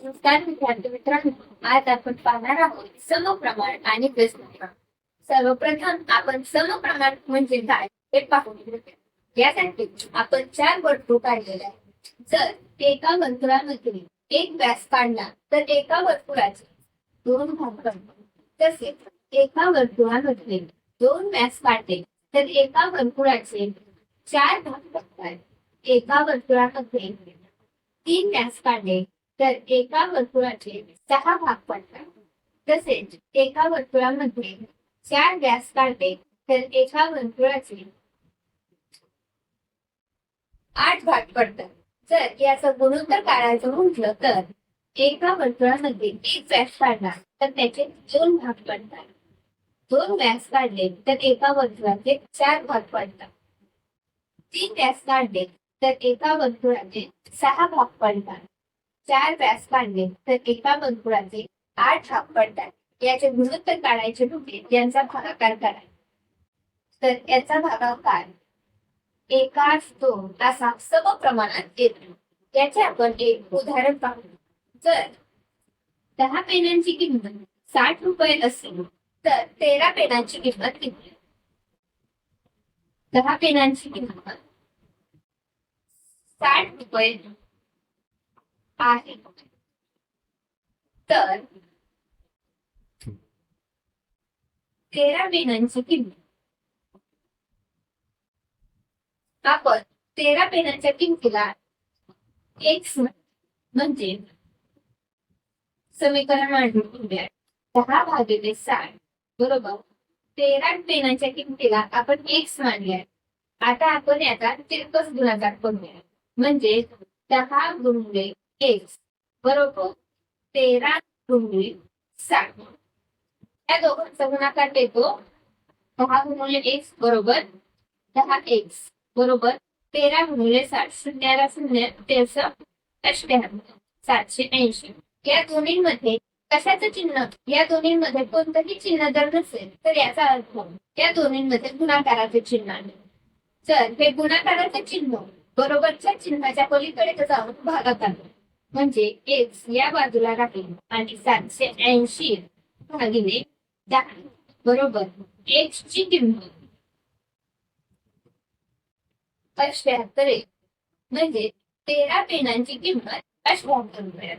नमस्कार विद्यार्थी मित्रांनो, आज आपण पाहणार आहोत समप्रमाण आणि व्यस्तप्रमाण. सर्वप्रथम आपण समप्रमाण म्हणजे काय हे पाहून घेऊया. यासाठी आपण 4 वर्तुळ काढलेले आहेत. जर एका वर्तुळामध्ये एक व्यास काढला तर एका वर्तुळाचे 2 भाग पडतात. तसेच एका वर्तुळामध्ये 2 व्यास काढले तर एका वर्तुळाचे 4 भाग पडतात. एका वर्तुळामध्ये 3 व्यास काढले तर एका वर्तुळाचे 6 भाग पडतात. तसेच एका वर्तुळामध्ये 4 व्यास काढले तर एका वर्तुळाचे 8 भाग पडतात. जर याचा गुणोत्तर काढायचं म्हटलं तर एका वर्तुळामध्ये 1 व्यास काढला तर त्याचे 2 भाग पडतात. 2 व्यास काढले तर एका वर्तुळाचे 4 भाग पडतात. 3 व्यास काढले तर एका वर्तुळाचे 6 भाग पडतात. 4 व्यास काढले तर एका वर्तुळाचे 8 भाग पडतात. याचे गुणोत्तर काढायचे म्हणजे यांचा भागाकार करायचा. तर याचा भागाकार 1:2 असा समप्रमाणात येतो. याचे आपण एक उदाहरण पाहू. जर 10 पेनांची किंमत 60 रुपये असेल तर 13 पेनांची किंमत किती? 10 पेनांची किंमत 60 रुपये आहे. तर 13 पेनांची किंमत आपण 13 पेनांच्या किंमतीला x म्हणजे समीकरण मांडून घेऊया. 10 भागिले 60 बरोबर 13 पेनांच्या किंमतीला आपण x मानले. आता आपण याचा तिरकस गुणाकार करूया. म्हणजे 10 गुणिले x बरोबर 13 गुणिले 60. या दोघांचा गुणाकार देतो. 10 गुणिले x बरोबर 10x बरोबर 13 गुणिले 60. शून्याला शून्य 13 98 780. या दोन्हीमध्ये कशाचं चिन्ह? या दोन्हीमध्ये कोणतंही चिन्ह जर नसेल तर याचा अर्थ या दोन्हीमध्ये गुणाकाराचे चिन्ह आहे. जर हे गुणाकाराचे चिन्ह बरोबरच्या चिन्हाच्या पलीकडे जाऊन भागाकार म्हणजे x या बाजूला राहील आणि 780 भागिले 10 बरोबर x ची किंमत 78 म्हणजे 13 पेनांची किंमत 78 रुपये.